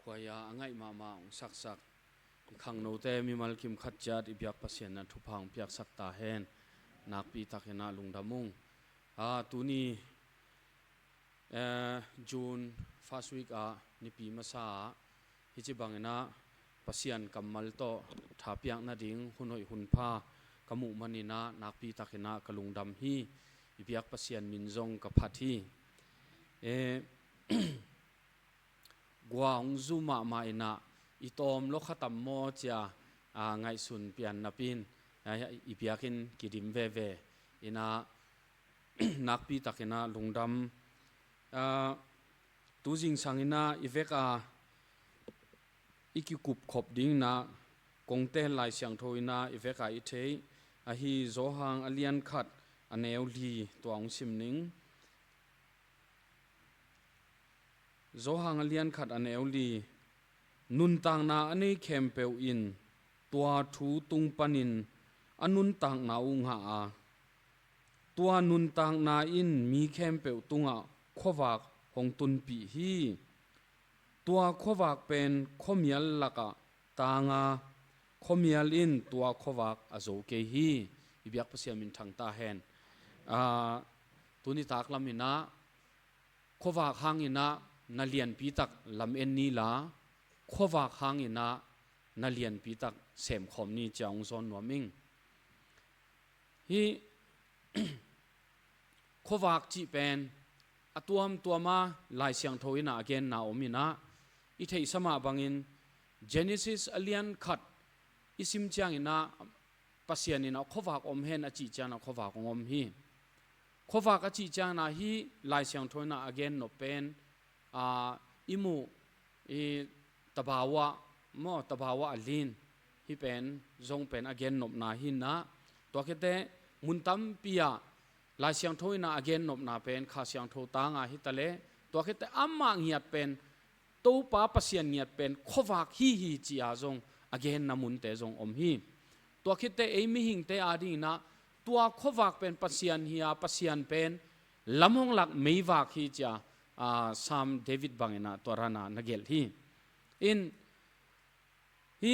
ขวายาง่ายมาองสักขังโนเตมีมัลคิมขัดจัดอิบยักปัสยานันทุพังเปียกสักตาเฮนนักปีตักเฮนาลุงดามุงตัวนี้จูนฟาสวิกนิปีมาซาฮิจิบังเนะปัสยานกัมมัลโตทาเปียกนาดิ่งหุนหอยหุนผ้ากมุมันินะนักปีตักเฮนากลุงดำฮีอิบยักปัสยานมินจงกับพัทฮีกว่าองซูมาอินะอิตอมโลกขัตมโมจ้าไงสุนเปียนนับปินอิบยักินกิดิมเวอินะนักปีตักอินะลุงดำตูจิงสังอินะอิเวกอิกิกุบขบดิ้งนะกงเตลายเสียงโทอินะอิเวกอิเทฮีโซฮังอเลียนขัดอเนลลีตัวองซิมนิงโซฮังอเลียนขัดอเนลลีนุนต่างนาอันนี้เข้มเปวอินตัวทูตุงปันินอนุนต่างนาอุงหาตัวนุนต่างนาอินมีเข้มเปวตุงะขวากหงตุนปีฮีตัวขวากเป็นขมียลลักะตางาขมียลอินตัวขวากอโศกฮีอิบยักภาษามินทางตาเฮนตัวนี้ตากลามินะขวากหางอินะนาเลียนปีตักลำเอ็นนีลาขวากหางอินะนาเลียนปีตักเสมขอมนี้จางซอนวมิงฮีขวากจีเป็นตัวมาลายเสียงโทยนาเกนนาอมินะอิเทสมาบังอิน Genesis อเลียนขัดอิสิมจางอินะปัสยานินะขวากอมเฮนอจิจานะขวากอมฮีขวากอจิจานะฮีลายเสียงโทยนาเกนนเป็นอิมูตบาวะมอตบาวะอลินฮิเป็นจงเป็นอเกนนบนาหินนะตัวคิดแต่มุนตัมปียลายเสียงโทยนาอเกนนบนาเป็นข้าเสียงโทตางาฮิตะเลตัวคิดแต่อัมมาเงียดเป็นตู้ป้าปัสยานเงียดเป็นขวากฮีจีอาจงอเกนนามุนเตจงอมฮีตัวคิดแต่เอมิหิงเตอาดีนะตัวขวากเป็นปัสยานฮีอาปัสยานเป็นลำหงหลักไม่วากฮีจ้าซามเดวิดบังเอนะตัวรานานักเกลฮีอินฮี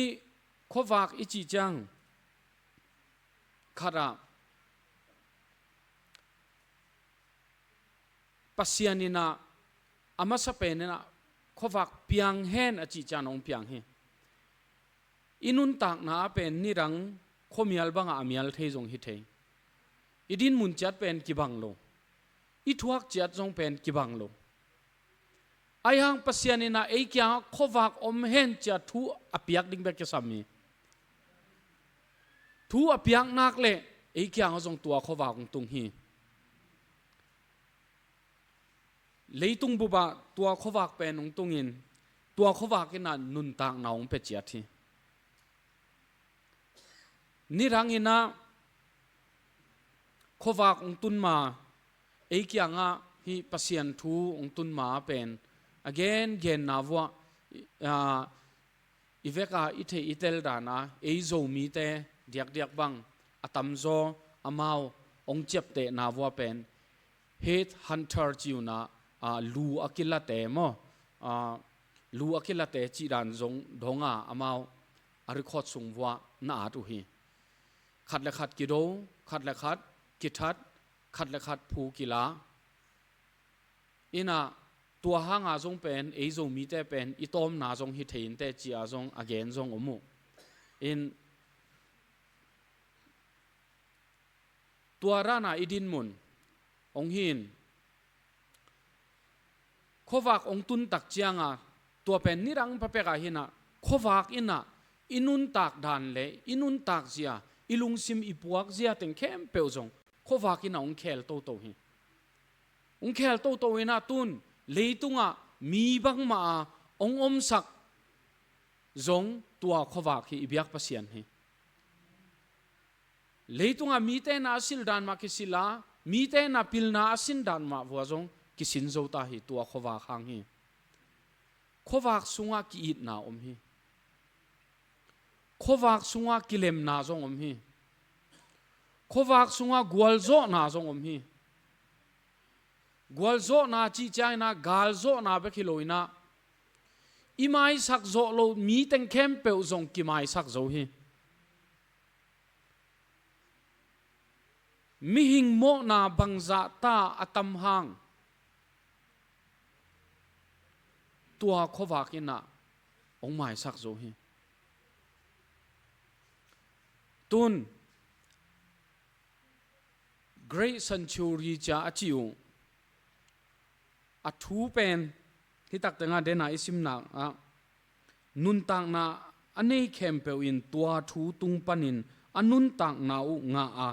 ขวากอิจิจังขราปัสยานินะอามาสเปนนะขวากเปียงเฮนอจิจานองเปียงเฮอินุนตากนาเป็นนิรังขมียลบังอามียลเทจงฮิเทอิดินมุนจัดเป็นกิบังโลอิทวักจัดจงเป็นกิบังโลไอฮังปัสยานินะเอกยังขวากอมเฮนจัดทูอภิยักดิ้งเบกสามีทูอภิยักนักเล่เอกยังจงตัวขวากของตุงฮีเลยตุงบุบะตัวขวากเป็นองตุงอินตัวขวากินะนุนตางนาองเป็ดจีทีนี่รังอินะขวากองตุนมาเอกยังฮีปัสยันทูองตุนมาเป็นagainนาวัวอีเวกาอิเทอิเตลดานะเอโซมีเตเดียกบังอตัมโซอามาวองเจ็บเตนาวัวเป็นเฮดฮันเตอร์จิวนะลูอากิลาเตมลูอากิลาเตจีรันจงดงอามาวอริคอดสุงวัวนาตุฮีขัดและขัดกิโดขัดและขัดกิทัดขัดและขัดภูกิลาอินะตัวหางอาจงเป็นเอโซมีแต่เป็นอิตอมนาจงฮิเทนแต่จีอาจงอเกนจงอมุอินตัวรานาอิดินมุนองหินขวากองตุนตักเจียงตัวเป็นนิรังพระเปกาหินะขวากอินะอินุนตักดานเลอินุนตักเจียอิลุงซิมอิปวกเจียถึงเข้มเปียวจงขวากอินะองเคลโตหิองเคลโตอินะตุนเลยตุงมีบังมาองอมสักจงตัวขวากฮีอิบยักปัสยันฮีเลยตุงมีเตนาสิลดานมาคิสิลามีเตนาพิลนาสินดานมาวัวจงกิสินโจตาฮีตัวขวากหางฮีขวากสุงากิอิดนาอมฮีขวากสุงากิเลมนาจงอมฮีขวากสุงากวลโจนาจงอมฮีกวลโซนาจีจายนากาลโซนาเบคิโลอินา imai sak zo lo mi teng khem pe zong ki mai sak zo hi mi hing mo na bangza ta atam hang tua khowa kina ong mai sak zo hi tun great century cha achiu a thu pen hi tak tanga dena isim na nun tang na anei khem pe in tua thu tung panin anun tang na u nga a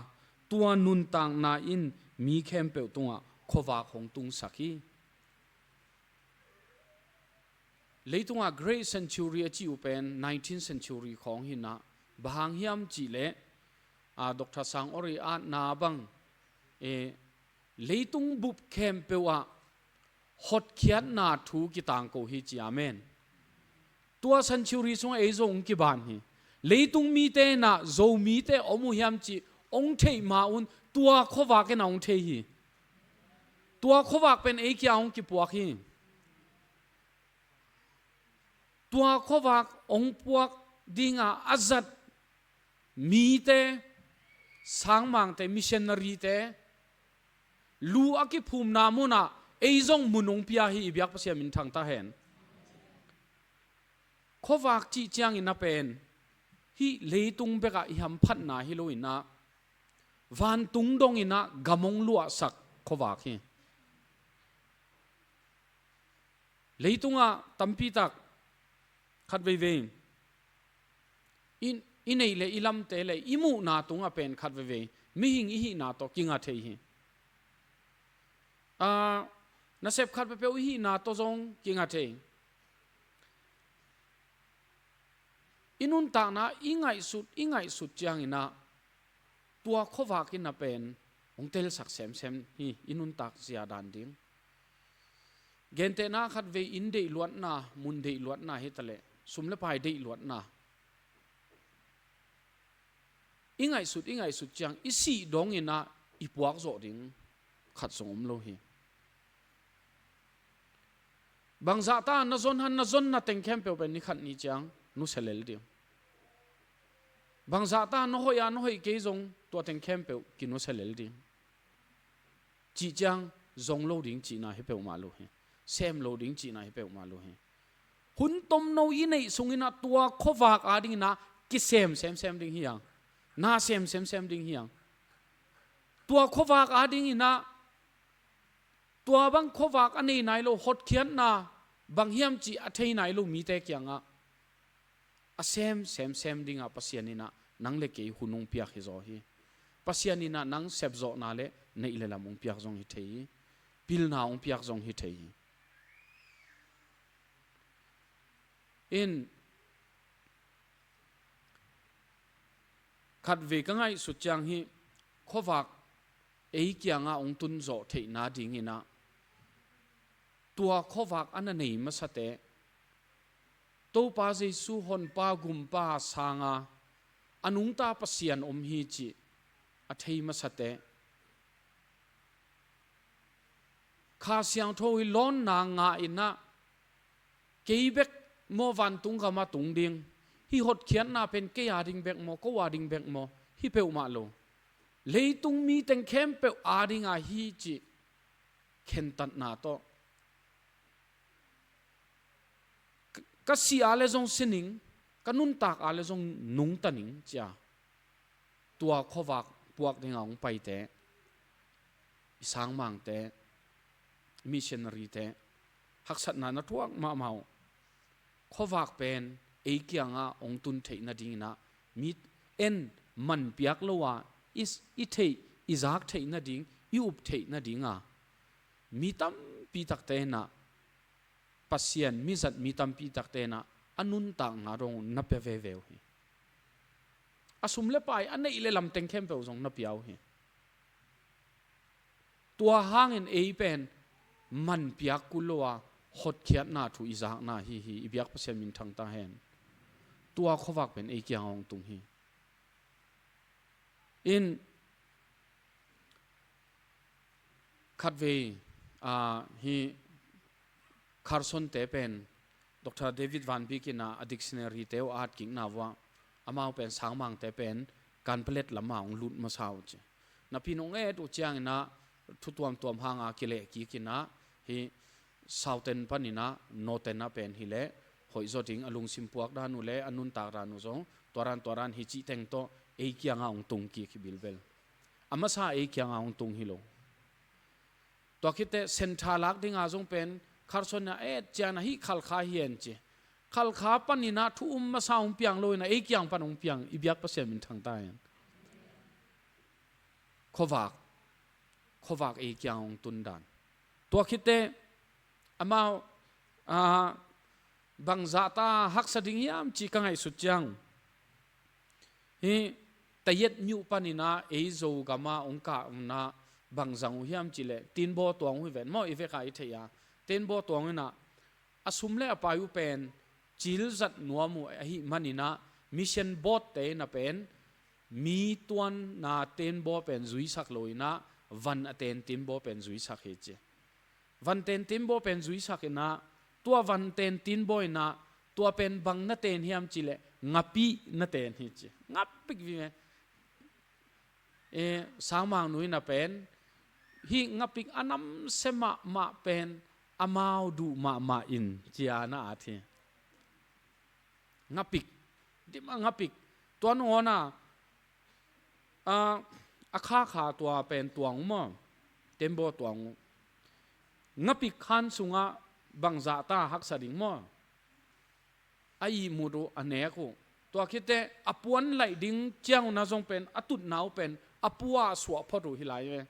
tua nun tang na in mi khem pe tunga khowa khong tung saki leitunga great century achiu pen 19th century khong hi na bahang hiam chi le dr sang ori a na bang leitung bup khem pe wa hot khiat na thu ki tang ko hi chi amen tua century sung ei zong ki ban hi leitung mi te na zo mi te omu hiam chi ong thei ma un tua khowa ke na ong thei hi tua khowa pen ei kya ong ki puak hi tua khowa ong puak dinga azat mi te sangmang te missionary te lu aki phum na mu na eizong munung pia hi ibyak pasia min thang ta hen khowak chi chiang in a pen hi leitung beka i ham phat na hi lo ina van tung dong ina gamong lua sak khowak hi leitunga tampi tak khat ve ve in ei le ilam te le imu na tunga pen khat ve ve mi hing hi na to kinga thei hi na sep khat pe hi na to zong kinga thei inun ta na ingai sut chiang ina tua khowa kin na pen ong tel sak sem sem hi inun tak zia dan ding gente na khat ve in dei luat na mun dei luat na hi tale sumle pai dei luat na ingai sut chiang isi dong ina ipuak zo ding khat songom lo hi bangza ta na zon na teng khem pe ben ni khat ni chiang nu selel dim bangza ta no hoi ke zong to teng khem pe ki nu selel dim chi chiang zong lo ding chi na he pe ma lo he sem lo ding chi na he pe ma lo he hun tom no yi nei sungina tua khowak a ding na ki sem ding hiang na sem ding hiang tua khowak a ding ina tua bang khowak anei nai lo hot khian na bang hiam chi athei nai lo mi te kyanga a sem ding a pasianina nang le ke hunung pia khi zo hi pasianina nang sep zo na le nei le la mong piak zong hi thei pil na ong piak zong hi thei in khat ve ka ngai su chang hi khowak ei kyanga ong tun zo thei na ding ina tua khowak ana nei ma sate to pa jesu hon pa gum pa sanga anung ta pasian om hi chi a thei ma sate kha siang thoi lon na nga ina keibek mo van tung ga ma tung ding hi hot khian na pen ke ya ding bek mo ko wa ding bek mo hi pe ma lo leitung mi teng khem pe a ding a hi chi khen tat na to ka si ale zong sining kanun tak ale zong nung taning cha tua khowak puak ding ong pai te isang mang te missionary te haksat na thuak ma mau khowak pen ei kyanga ong tun thei na ding na mit en man piak lowa is I thei izak thei na ding I up thei na dinga mitam pi tak te na pasian mi zat mitam pi tak te na anun tang na rong na pe ve ve hi asum le pai ane ile lam teng khem pe zong na piao hi tua hang en ei pen man piak kulowa hot khiat na thu izak na hi ibyak pasian min thang ta hen tua khowak pen ei kyang ong tung hi in khatve hi Carson te pen Dr. David Van Beek in a dictionary teo art king na wa amao pen sangmang te pen kan pelet lamang lut masau che na pinong tu chiang na thutuam tuam hanga kile ki kina hi southern panina northern na pen hi le hoi zoting alung simpuak da nu le anun ta ra nu zong toran hi chi teng to e kyanga ong tung ki bilbel amasa e kyanga ong tung hi lo to kite senthalak ding a zong pen kharson na e chana hi khal kha hian che khal kha panina thu ma saung piang loi na e kyang panong piang ibyak pa sem min thang ta yan khowak e kyang ong tun dan to kite amao bangza ta hak sading yam chi kangai su chang hi tayet nyu panina e zo gama ongka na bangjang hiam chile tin bo tong hu ven mo ive kai theya ten bo tong na asumle apayu pen chil zat nuamu hi manina mission boat te na pen mi tuan na ten bo pen zui sak loina van aten tin bo pen zui sak he che van ten tin bo pen zui sak na tua van ten tin boy na tua pen bang na ten hiam chile ngapi na ten hi che ngapik vi e samang nui na pen hi ngapik anam sema ma pen amau du ma in chiana athi ngapik dim ngapik tuan ona akha kha tua pen tuang mo tembo tuang ngapik khan sunga bangza ta hak sading mo ai mudu aneko to kite apuan lai ding chiang na jong pen atut nau pen apua swa photo hilai we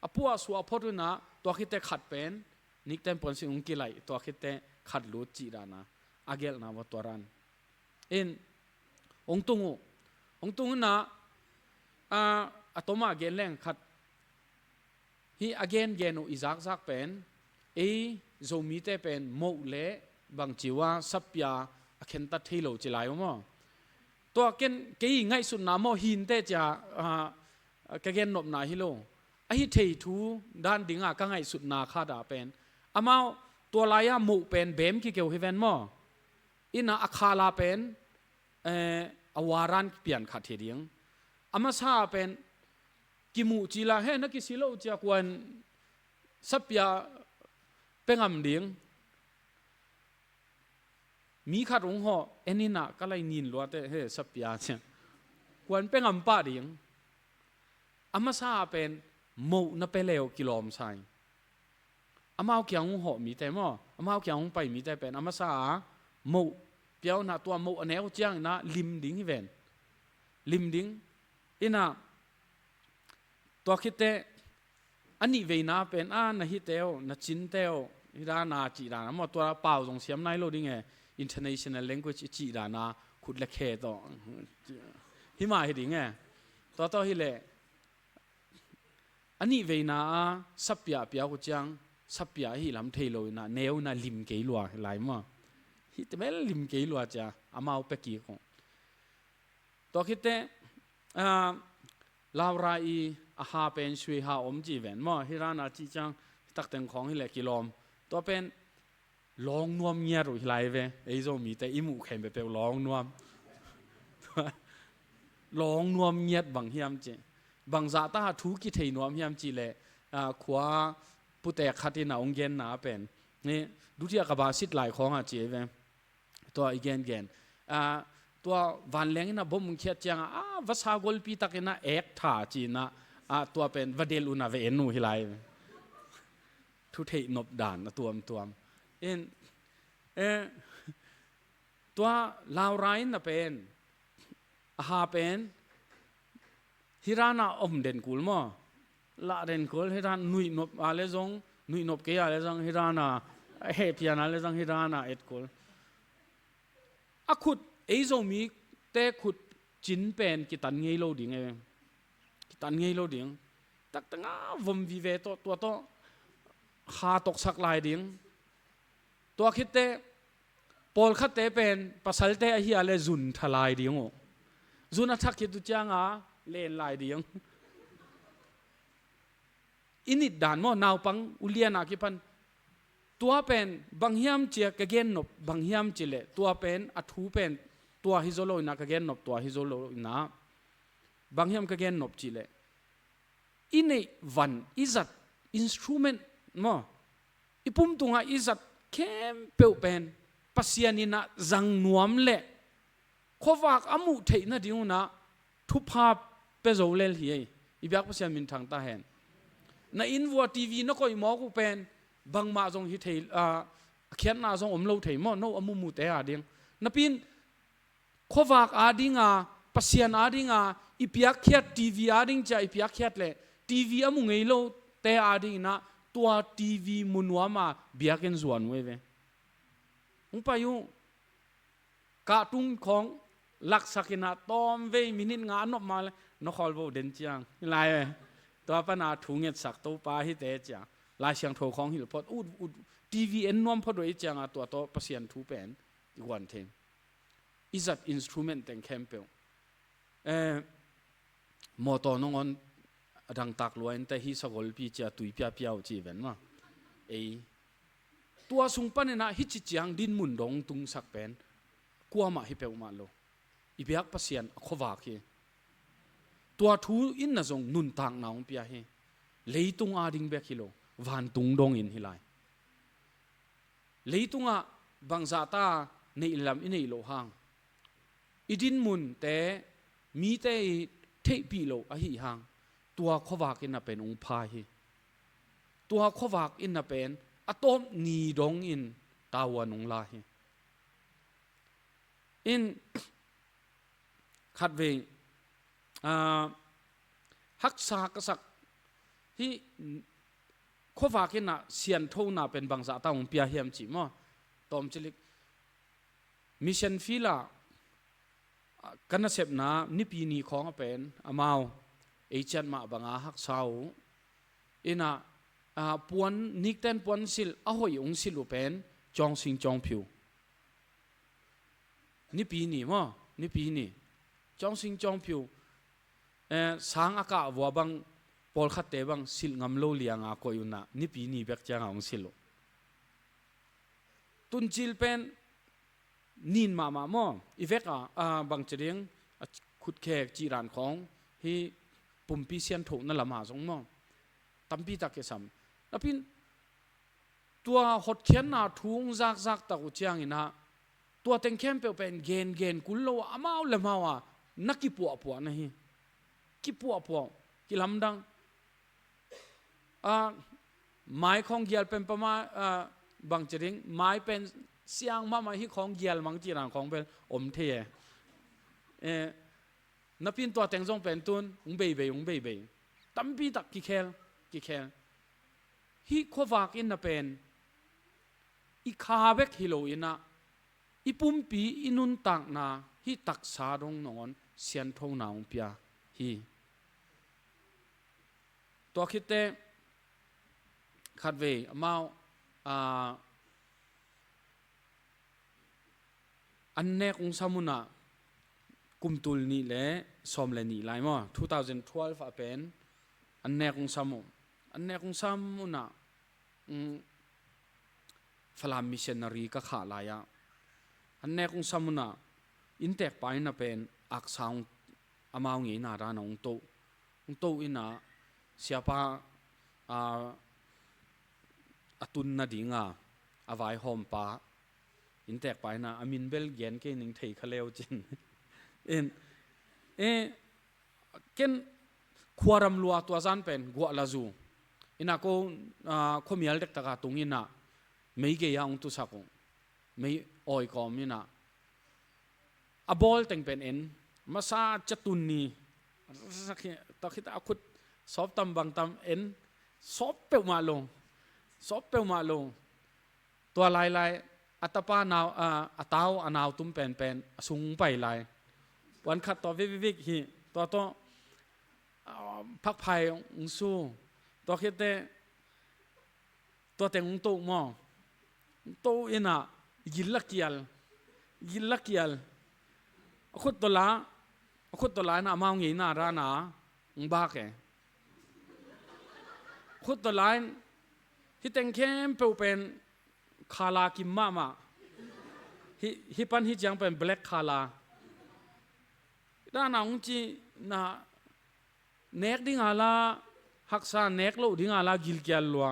apua swa photo na to kite khat pen nik tem pon sing ki lai to kite khat lu chi dana agel na wa toran in ong tung na atoma gen leng khat hi again genu izak zak pen e zomi te pen mo le bang chiwa sapya akhenta thilo chilai mo to ken ke ngai sun na mo hin te cha ka gen nop na hilo a hi thei thu dan dinga ka ngai sut na kha da pen amao to laya mo pen bem ki keu heaven mo ina akhala pen awaran pian kha theriang ama sa pen kimu chila he na ki silo cha kwan sapya pengam ding mi khat ong ho enina kalai nin lo te he sapya che kwan pengam pa ding ama sa pen mo na peleo kilom sai amao kyang ho mi te mo amao kyang pai mi te pen ama sa mo piao na tua mo aneu chiang na lim ding hi ven lim ding ina to khite ani veina pen na hi teo na chin teo ira na chi da mo to pau jong siam nai lo ding e international language chi da na khut la khe to hi ma hi ding e to hi le ani veina sapya pia ko chang sapya hi lam thei lo na neu na lim ke lwa lai ma hi te mel lim ke lwa cha amao pe ki ko to khite lawra i aha pen shui ha om ji ven mo hirana chi chang tak teng khong hi le kilom to pen long nuam nya ro hilai ve ei zo mi te imu khem be pe long nuam nyat bang hiam che bang za ta thu ki thei nuam hiam chi le khwa pute khatina onggen na pen ni dutia ka ba sit lai khong a che ve to againตัววันเลี้ยงนะบ่มเขียดจังภาษากอลปีตักนะเอกท่าจีนะตัวเป็นวเดลุนะเวนูฮิไลทุเทนบด่านตัวตัวลาวไรนะเป็นหาเป็นฮิรานะอมเด่นกุลมั้งละเด่นกุลฮิรานุยนบอะไรจงนุยนบเกียอะไรจงฮิรานะเฮปียนอะไรจงฮิรานะเอ็ดกุลขุดไอ้โจมีแต่ขุดจินเป็นกิตันเงยโลดิ่งกิตันเงยโลดิ่งตักตั้งวมวิเวตัวโตหาตกสักลายดิ่งตัวคิดแต่ปอลคัดแต่เป็นภาษาแต่เฮียเลจุนทลายดิ่งจุนทักคิดตุจังเล่นลายดิ่งอินิดด่านมั่วนาวปังอุเลียนาคิปัน ตัวเป็นบางยามเจียกเกนนบบางยามจิเลตัวเป็นอัฐูเป็นตัวฮิโซโลอินะกเกนนบตัวฮิโซโลอินะบางยามกเกนนบจิเลอินในวันอิจัดอินสตรูเมนต์มั้งอีปุ่มตรงอ่ะอิจัดเข้มเปลวเป็นปัสยานินะจังนวมเละขวากอามุเทนะดิวนะทุพาเปโซเลลเฮียอีแบบปัสยามินทางตาเห็นในอินวัวทีวีนก็อีหมอกูเป็นบางมาจงฮิตเทเขียนนาจงอมโลเทมอโนอมุมุเตอาดิงนับปินขวากอาดิงาปัสยานอาดิงาอีพิยักเขียดทีวีอาดิงจะอีพิยักเขียดเลยทีวีอามุไงโลเตอาดิงนะตัวทีวีมุนวามาเบียกันส่วนเว้ยผมไปอยู่กาตุ้งของลักษณะตอมเวมินิงานนกมาเลยนกขอลโบเดนจังลายตัวปนาถุงเงินสักตัวปลาฮิเตจังลายเสียงโถของหิลพอดอุดทีวีเอ็นนวมพอดวยจังตัวโตเปอร์เซ็นต์ทูเป็นอีกวันเทงอิจัดอินสตรูเมนต์แต่งแคมเปลมอตอนงอนดังตักลวยแต่ฮิสกอลปีเจ้าตุยเปียเปียวจีเวนมาตัวสุงปันนะฮิจิจังดินมุนดงตุงสักเป็นกัวมาฮิเปลมาโลอีเบียกเปอร์เซ็นต์ขวากเฮตัวทูอินน่ะจงนุนทางน้องเปียเฮเลยตุงอาดิงเบกิโลวันตุงดงอินฮิไลเลยตุงอ่ะบางซาตาในอิลามอินในโลหางอีดินมุนแต่มีแต่เทปีโลอหิหางตัวขวากอินน่ะเป็นองค์พาเฮตัวขวากอินน่ะเป็นอะตอมนีดงอินตาวันองลาเฮอินขัดเวงฮักษากษักที่ขวากินน่ะเสียนทูน่ะเป็นบางสาตาองเปียเฮียมจิมอตอมจิลิกมิชชันฟิลากันน่ะเสพน่ะนิปีนีของเป็นอามาวเอจันมาบางอาฮักษาวอิน่ะปวนนิกเต้นปวนสิลอหอยองสิลูเป็นจองสิงจองผิวนิปีนีมอนิปีนีจองสิงจองผิวสางอากาศวัวบังปอลขัดเตบังสิลงำโลเลียงอาโกยุนะนิปีนีเบกจางองสิลตุนจิลเป็นนินมามออีเวกบางเจริญขุดแขกจีรานของที่ปุ่มพิเศษถูกนั่นละมาสงมอตัมปีตักเกสัมแล้วพินตัวหดเขียนนาทุ่งซักตะกุเจียงอินะตัวเต็งเข้มเป็นเกนกุลโลอามาเลมาวะนักกิปัวนะฮีกิปัวกิลำดังไม้ของเกียลเป็นประมาณบางจริงไม้เป็นเสียงมาฮีของเกียลบางจีรังของเป็นอมเทนับพินตัวเต็งทรงเป็นตุนเบย์ตั้มปีตักกิเคลฮีขวากอินน่ะเป็นอีคาเบกฮิโลอินะอีปุ่มปีอินุนตักนาฮีตักสาดงนอนเสียนทงนาองเปียฮีตัวคิดเตขัดเวมาอันเนกองสามุนะกุมตุลนี่แหละสอมเลนี่ไลมั้ง2012เป็นอันเนกองสามุนะฟลามมิชชันนารีก็ขาลายอันเนกองสามุนะอินเตกไปน่ะเป็นอักษรอามาวงี้นารานะองโตอินะเสียปะตุนนาดิงอาวายหอมปะอินเตกไปน่ะอามินเบลเกียนเกนิงไทยคาเลวจินเกนขวารำลัวตัวซันเป็นกัวลาจูอินะก็ขมีอัลเด็กตะกาตุงอินะไม่เกียงตุสักงไม่ออยกอมอินะอบอลแต่งเป็นมาซาจัตุนนี่ตะคิดอาคุดสอบตำบางตำสอบเปลมาลงตัวลายอัตปานาวอัตาวอนาวตุ้มเป็นสูงไปลายวันขัดต่อวิกฮีตัวพักภัยองสู้ตัวคิดเตตัวแต่งองโตมอโตอินะยิลลักเกียลขุดตัวละน่ะมางี้น่ารานะบ้าแกขุดตัวละที่แต่งเข้มเป็น คาลากิมมาฮิปันฮิจังเป็น black คาลาด้านองจีนะเนกดิ้งอาลาฮักษาเนกโลดิ้งอาลากิลเกียลลัว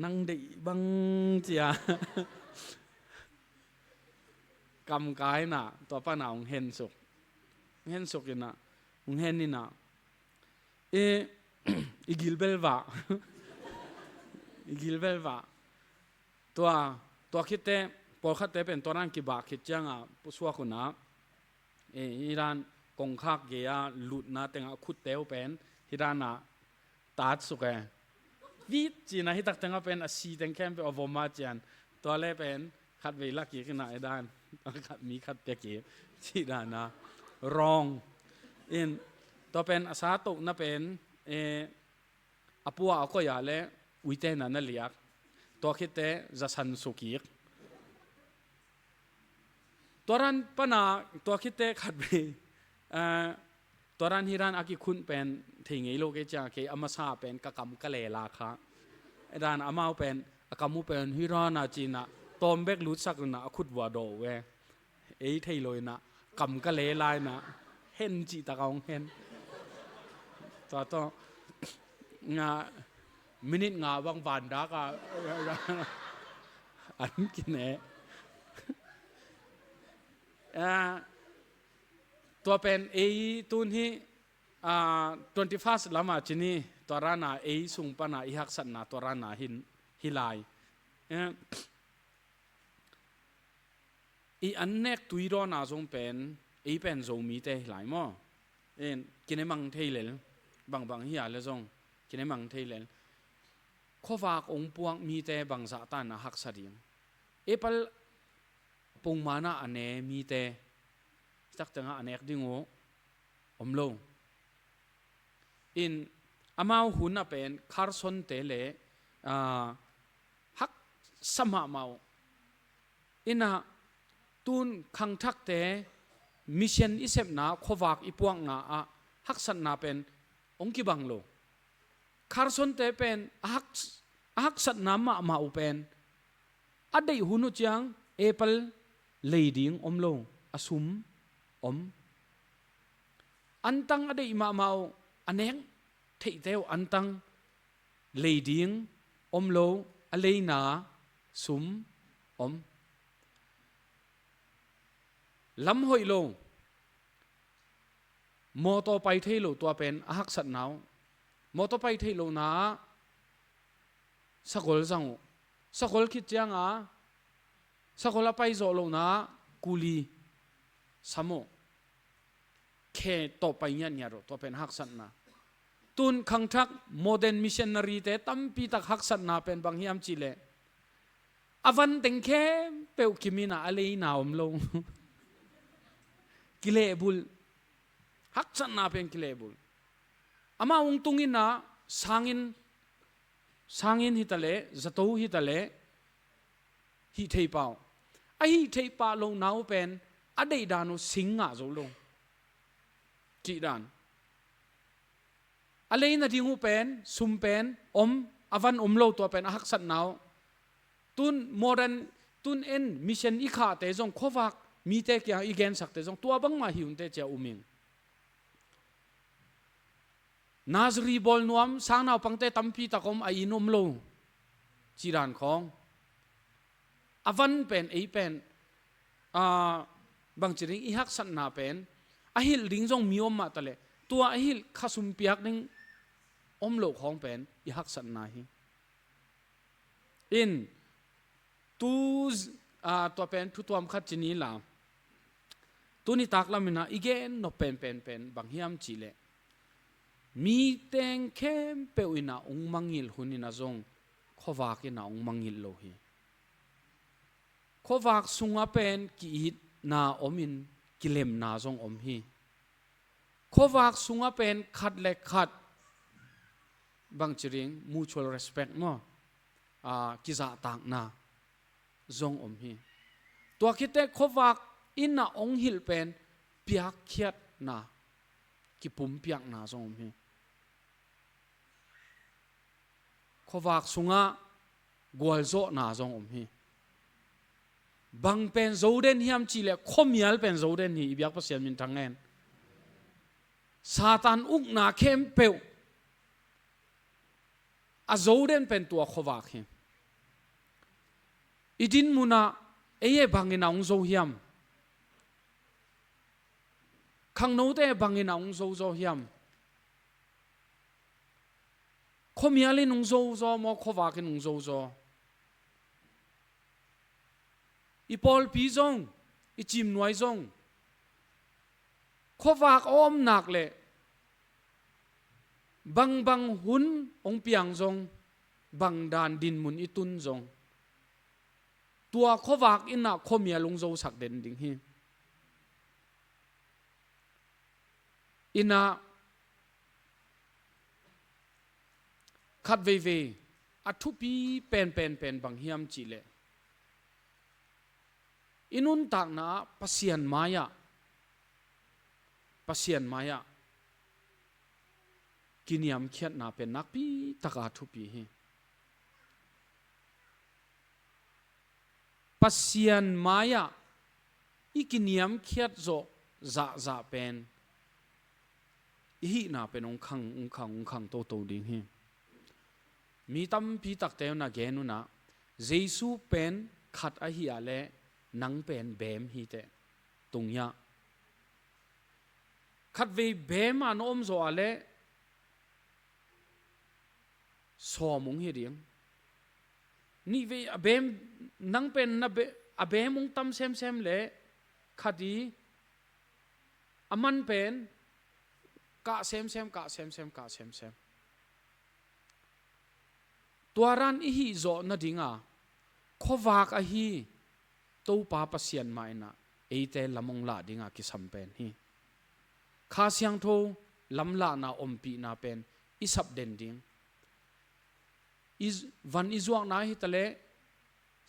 นังได้บังเจียกำกายน่ะตัวป้าหนาองเห็นสุกอยู่นะองเห็นนี่นะอีกิลเบลวะอีกิลเบลวะตัวคิดเตะพอคิดเตะเป็นตัวนั้นกี่บาคิดจังอ่ะผู้ชัวคนนะฮิรันกงคักเกียหลุดนะแต่งขุดเตวเป็นฮิรันน่ะตัดสุกวิจีนะฮิตักแต่งเป็นอาชีแต่งแค่เป็นอวมาจันตัวเล่เป็นขัดเวลากี่ขนาดด้านขัดมีขัดเปียกี่ที่ด้านนะรองตัวเป็นอาสาตุนะเป็นอปัวเอาก็อย่าเล่วิเตนันนั่นเลียกตัวคิดเตะจะสันสุกีตัวรันปนาตัวคิดเตะขัดไปตัวรันฮิรันอากิคุณเป็นทิ้งไอ้โลกเจ้าเคอามาซาเป็นกะกำกะเลลาคะไอ้ด้านอามาเป็นกำมูเป็นฮิรันอาจีนะตอมเบกลุดสักนะขุดวัวโดเวไอ้ไทยลอยนะกำกะเลลายนะเห็นจีตะกองเห็นตัวงามินิงาวังวานดากาอันกินเน่ตัวเป็นตุนที่21ละมาจินีตัวรานาสุงปนาอิฮักสันนาตัวรานาฮิลายอันเนกตุยรอนาจงเป็นเป็นโจมีเตหลายมั้งกินให้มังเทเลนบางเฮียเลยจงกินให้มังเทเลนข้อฝากองปวงมีแต่บางสะตานะหักสะดิงปลปงมานะอันเนมีแต่สักจังอันเนกดิ้งโอมโลอามาหุ่นเป็นคาร์ซอนเตเลหักสมาเมานะตุนขังทักเตมิชชันอิเซมนาข้อฝากอีปวงนาหักสันนาเป็นองค์กิบังโลคาร์ซอนเตเป็นหักสันนามาอุเป็นอดีหุ่นจังเปิลเลดิ้งอมโลอสุมอมอันตังอดีมาอันเองเทเตวอันตังเลดิ้งอมโลอเลนาสุมอมลำหอยโลโมโตไปเทโลตัวเป็นหักสัตนาวโมโตไปเทโลนะสกุลจังสกุลคิดจังสกุลไปโจโลนะกุลีสมโมเคโตไปเนี่ยโรตัวเป็นหักสัตนาตุนขังทักโมเดิร์นมิชชันนารีเตตั้มปีตักหักสัตนาเป็นบางฮิมจิเลอวันเต็งแค่เปลกิมินาอะไรนาวมลงกิเลบุลหักสันนาเป็นกิเลบุลอามาองตุงินนะสางอินฮิตาเลจัตุฮิตาเลฮิเทปาไอฮิเทปาลงนาวเป็นอดีดานุสิงห์โจลงจีดานอะไรนั่นที่หูเป็นซุมเป็นอวันโลตัวเป็นหักสันนาวตุนโมเดนตุนมิชชันอีขาเตจงข้อฟักมีแต่เกี่ยวอีเกนสักแต่จงตัวบังมาหิวแต่เจ้าอุมิงนาซรีบอลนวมสางนาวปังเตตัมพีตะกอมไอนุมโลจีรานของอวันเป็นเป็นบางจริงอีฮักสันนาเป็นอหิลดิงจงมีอมมาตะเลตัวอหิลข้าสุมเปียกนึงโลของเป็นอีฮักสันนาฮิตูตัวเป็นทุตัวมขัดจีนีลาตัวนี้ตักลามินะอีเกนนเป็นบางฮิมจีเลมีเตงเข้มเปวินะองมังยิลหุนินะจงขวากนะองมังยิลโลฮีขวากสุงเป็นกีดนาอมินกิเลมนาจงอมฮีขวากสุงเป็นขัดเล็กขัดบางจริง mutual respect มั้งกิจต่างนาจงอมฮีตัวคิดแต่ขวากอินนาองหิลเป็นเปียกเขียดนากิปุ่มเปียกนาจงอมฮีขวากสุงะ gwal zo na zong hi bang pen zo den hiam chi le khomial pen zo den hi ibyak pasian min thangen satan uk na khem peu a zo den pen tua khowa khi idin muna eye bangin aung zo hiam khang no te bangin aung zo zo hiam khomiali nung zo zo mo khowa ki nung zo zo i pol pi zong i chim nuai zong khowak om nak le bang bang hun ong piang zong bang dan din mun i tun zong tua khowak ina khomia lung zo sak den ding hi ina khat ve ve athu pi pen bang hiam chi le inun tak na pasian maya kiniam khiat na pen nak pi taka thu pi hi pasian maya ikiniam khiat zo za pen hi na pen ong khang to ding hi mi tam pi tak te na ge nu na jesu pen khat a hi ale nang pen bem hi te tungya khat ve bem an om zo ale so mung hi riang ni ve abem nang pen na be abem mung tam sem le khadi aman pen ka sem tuaran i hi zo na dinga khowak a hi to pa pasian mai na eite lamong la dinga ki sampen hi kha siang tho lamla na ompi na pen isap den ding is van izuak na hi tale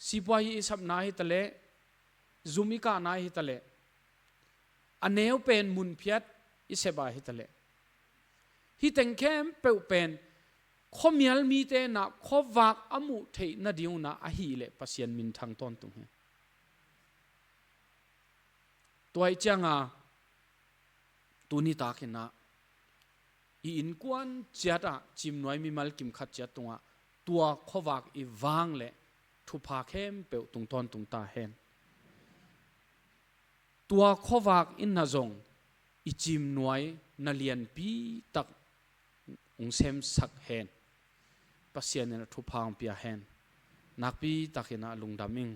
sipwai isap na hi tale zumika na hi tale aneu pen mun phiat iseba hi tale hi tengkem pe pen khomial mi te na khowak amu thei na diu na a hi le pasian min thang ton tung he toy changa tuni ta khina i in kwan chata chim noi mi mal kim khat cha tunga tua khowak i wang le thu pha khem pe tung ton tung ta hen tua khowak in na zong i chim noi na lian pi tak ung sem sak hen pasian na thu phang pia hen nakpi takina lungdaming